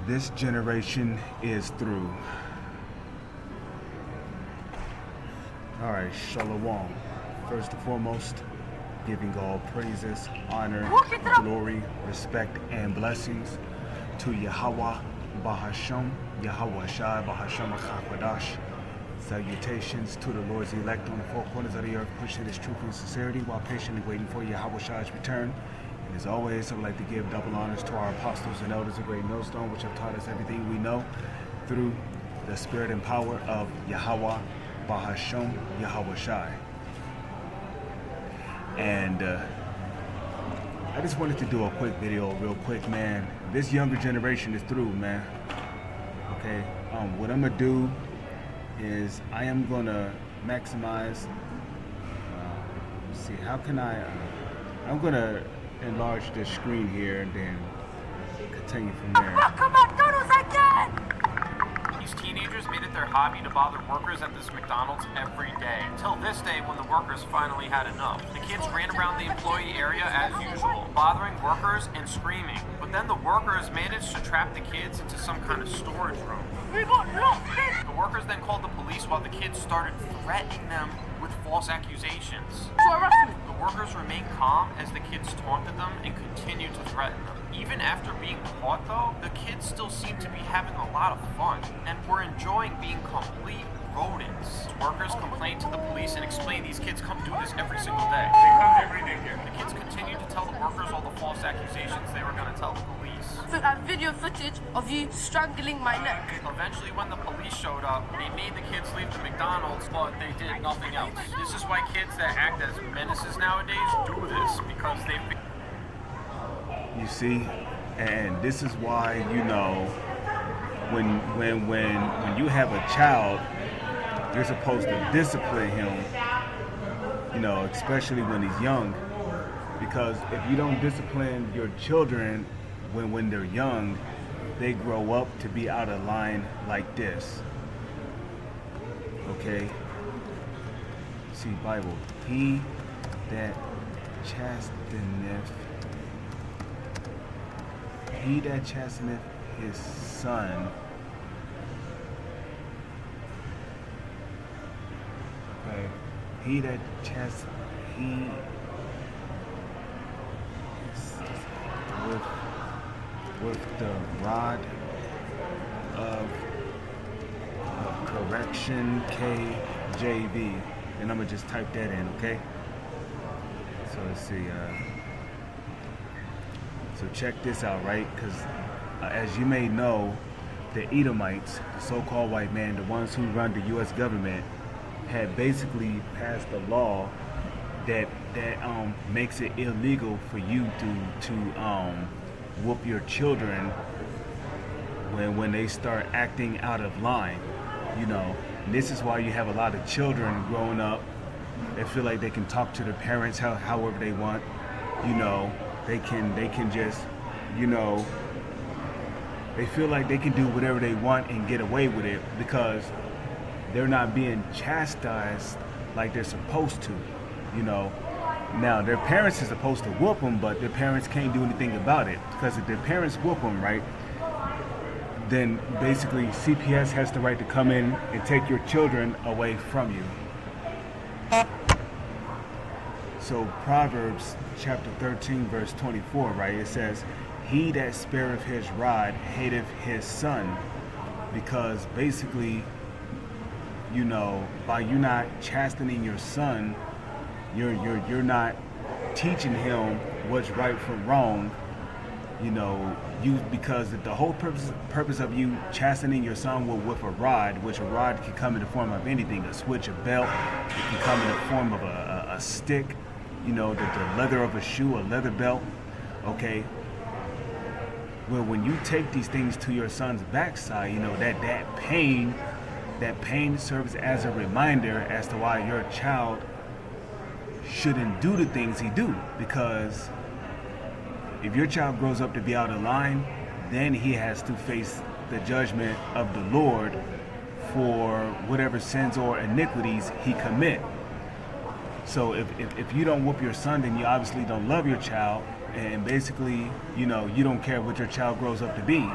This generation is through. Alright, Shalom. First and foremost, giving all praises, honor, glory, respect, and blessings to Yahweh Bahasham, Yahweh Shai Bahasham Achakwadash. Salutations to the Lord's elect on the four corners of the earth, pushing his truth and sincerity while patiently waiting for Yahweh Shai's return. And as always, I would like to give double honors to our apostles and elders of Great Millstone, which have taught us everything we know through the spirit and power of Yahweh Bahasham, Yahweh Shai. And I just wanted to do a quick video real quick, man. This younger generation is through, man. Okay, what I'm gonna do is I am gonna maximize, let's see, how can I'm gonna enlarge the screen here and then continue from there. Come McDonald's again! These teenagers made it their hobby to bother workers at this McDonald's every day. Till this day when the workers finally had enough. The kids ran around the employee area as usual, bothering workers and screaming. But then the workers managed to trap the kids into some kind of storage room. We got locked in! The workers then called the police while the kids started threatening them with false accusations. The workers remained calm as the kids taunted them and continued to threaten them. Even after being caught though, the kids still seemed to be having a lot of fun and were enjoying being complete rodents. Workers complained to the police and explained these kids come do this every single day. They come every day here. The kids continued to tell the workers all the false accusations they were going to tell the police. Took that video footage of you strangling my neck. Eventually, when the police showed up, they made the kids leave the McDonald's, but they did nothing else. This is why kids that act as menaces nowadays do this, because they... You see, and this is why, you know, when you have a child, you're supposed to discipline him, you know, especially when he's young, because if you don't discipline your children when they're young, they grow up to be out of line like this. Okay? See, Bible, he that chasteneth his son, okay, he that with the rod of correction, KJV, and I'm gonna just type that in, okay? So let's see, so check this out, right? Because as you may know, the Edomites, the so-called white man, the ones who run the U.S. government, had basically passed a law that makes it illegal for you to whoop your children when they start acting out of line, you know. And this is why you have a lot of children growing up that feel like they can talk to their parents however they want, you know. They can just, you know, they feel like they can do whatever they want and get away with it because they're not being chastised like they're supposed to, you know. Now, their parents are supposed to whoop them, but their parents can't do anything about it, because if their parents whoop them, right, then basically CPS has the right to come in and take your children away from you. So Proverbs chapter 13 verse 24, right, it says, he that spareth his rod hateth his son, because basically, you know, by you not chastening your son, you're not teaching him what's right from wrong, you know, because the whole purpose of you chastening your son with a rod, which a rod can come in the form of anything, a switch, a belt, it can come in the form of a stick, you know, the leather of a shoe, a leather belt, okay? Well, when you take these things to your son's backside, you know, that pain serves as a reminder as to why your child shouldn't do the things he do. Because if your child grows up to be out of line, then he has to face the judgment of the Lord for whatever sins or iniquities he commit. So if you don't whoop your son, then you obviously don't love your child, and basically, you know, you don't care what your child grows up to be.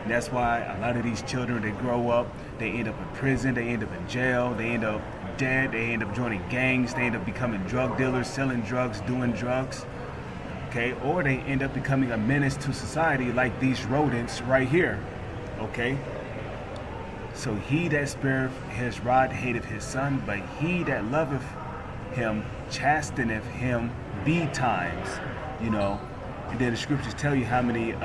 And that's why a lot of these children, they grow up, they end up in prison, they end up in jail, they end up dead, they end up joining gangs, they end up becoming drug dealers, selling drugs, doing drugs. Okay, or they end up becoming a menace to society like these rodents right here. Okay, so he that spareth his rod hateth his son, but he that loveth him chasteneth him betimes. You know, and then the scriptures tell you how many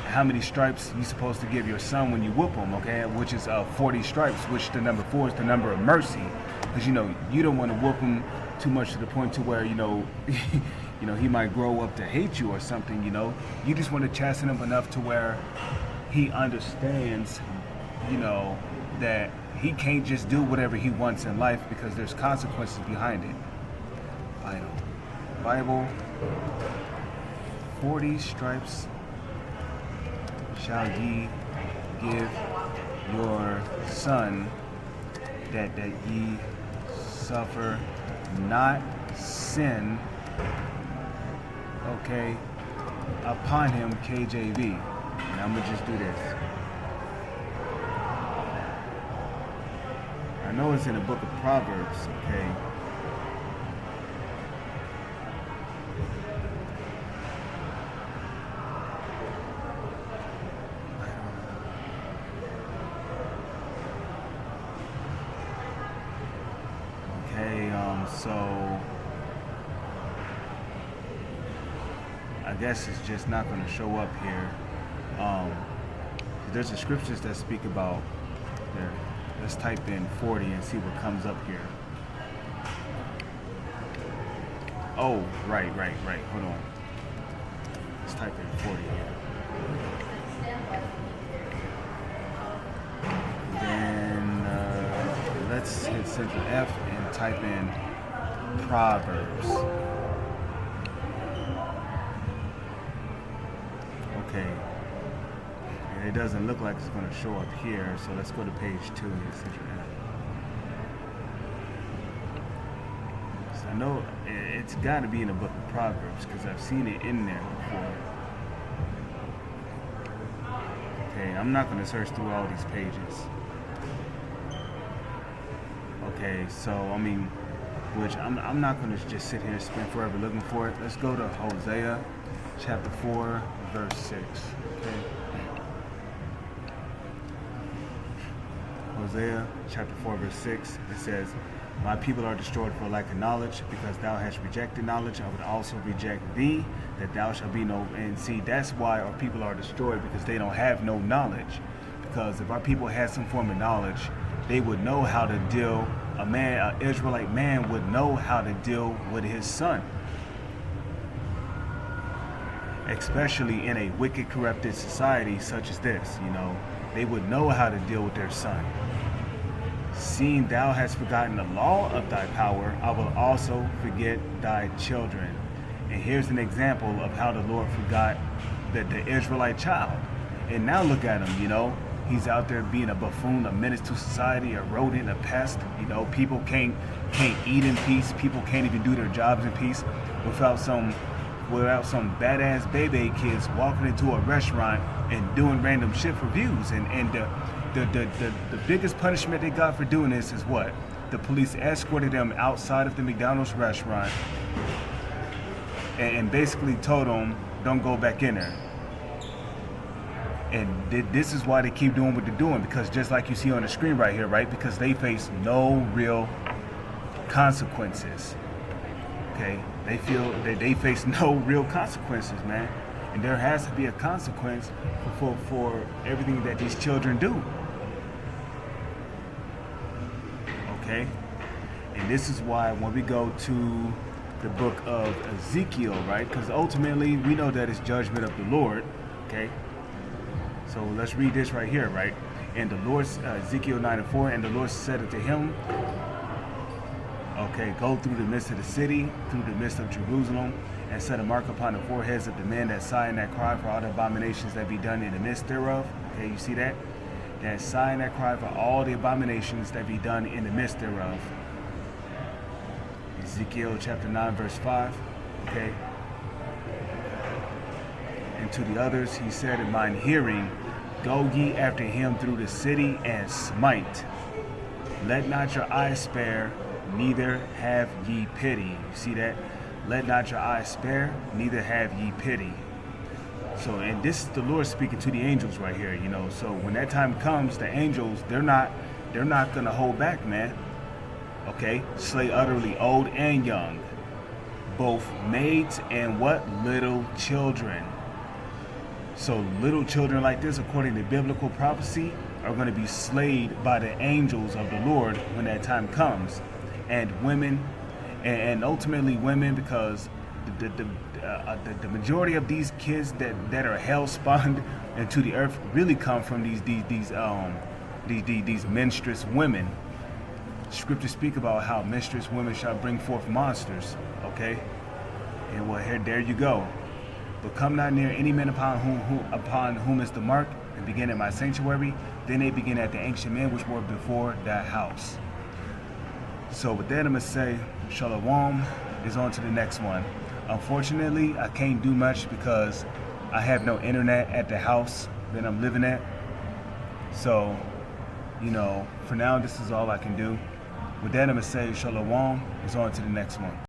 how many stripes you're supposed to give your son when you whoop him, okay? Which is 40 stripes, which the number 4 is the number of mercy. Because, you know, you don't want to whoop him too much to the point to where, you know, you know, he might grow up to hate you or something, you know. You just want to chasten him enough to where he understands, you know, that he can't just do whatever he wants in life because there's consequences behind it. Bible, 40 stripes shall ye give your son, that ye suffer not sin, okay, upon him, KJV. And I'm gonna just do this. I know it's in the book of Proverbs, okay. So I guess it's just not going to show up here. There's the scriptures that speak about there. Let's type in 40 and see what comes up here. Oh, right. Hold on. Let's type in 40 here. Then let's hit Ctrl F and type in Proverbs. Okay. And it doesn't look like it's going to show up here, so let's go to page 2 and hit Ctrl F. So I know it's got to be in the book of Proverbs because I've seen it in there before. Okay, I'm not going to search through all these pages. Okay, so I mean, which I'm not going to just sit here and spend forever looking for it. Let's go to Hosea chapter 4 verse 6. Okay. Hosea chapter 4 verse 6, it says, my people are destroyed for lack of knowledge, because thou hast rejected knowledge, I would also reject thee, that thou shalt be no. And see, that's why our people are destroyed, because they don't have no knowledge. Because if our people had some form of knowledge, they would know how to deal. An Israelite man would know how to deal with his son, especially in a wicked, corrupted society such as this. You know, they would know how to deal with their son. Seeing thou hast forgotten the law of thy power, I will also forget thy children. And here's an example of how the Lord forgot the Israelite child. And now look at him, you know. He's out there being a buffoon, a menace to society, a rodent, a pest. You know, people can't eat in peace. People can't even do their jobs in peace without some badass baby kids walking into a restaurant and doing random shit for views. And the biggest punishment they got for doing this is what? The police escorted them outside of the McDonald's restaurant and basically told them, don't go back in there. And this is why they keep doing what they're doing, because just like you see on the screen right here, right? Because they face no real consequences. Okay? They feel that they face no real consequences, man. And there has to be a consequence for everything that these children do. Okay? And this is why when we go to the book of Ezekiel, right? Because ultimately we know that it's judgment of the Lord. Okay? So let's read this right here, right? And the Lord, Ezekiel 9:4, and the Lord said unto him, okay, go through the midst of the city, through the midst of Jerusalem, and set a mark upon the foreheads of the men that sigh and that cry for all the abominations that be done in the midst thereof. Okay, you see that? That sigh and that cry for all the abominations that be done in the midst thereof. Ezekiel chapter 9 verse 5. Okay. And to the others he said in mine hearing, Go ye after him through the city and smite. Let not your eyes spare, neither have ye pity. You see that? Let not your eyes spare, neither have ye pity. So, and this is the Lord speaking to the angels right here, you know. So when that time comes, the angels, they're not gonna hold back, man. Okay? Slay utterly old and young, both maids and what? Little children. So little children like this, according to biblical prophecy, are going to be slayed by the angels of the Lord when that time comes. And women, and ultimately women, because the majority of these kids that are hell spawned into the earth really come from these menstruous women. Scriptures speak about how menstruous women shall bring forth monsters. Okay, and well, there you go. But come not near any man upon whom is the mark, and begin at my sanctuary. Then they begin at the ancient men which were before that house. So with that, I'm gonna say Shalom is on to the next one. Unfortunately, I can't do much because I have no internet at the house that I'm living at. So, you know, for now, this is all I can do. With that, I'm gonna say Shalom is on to the next one.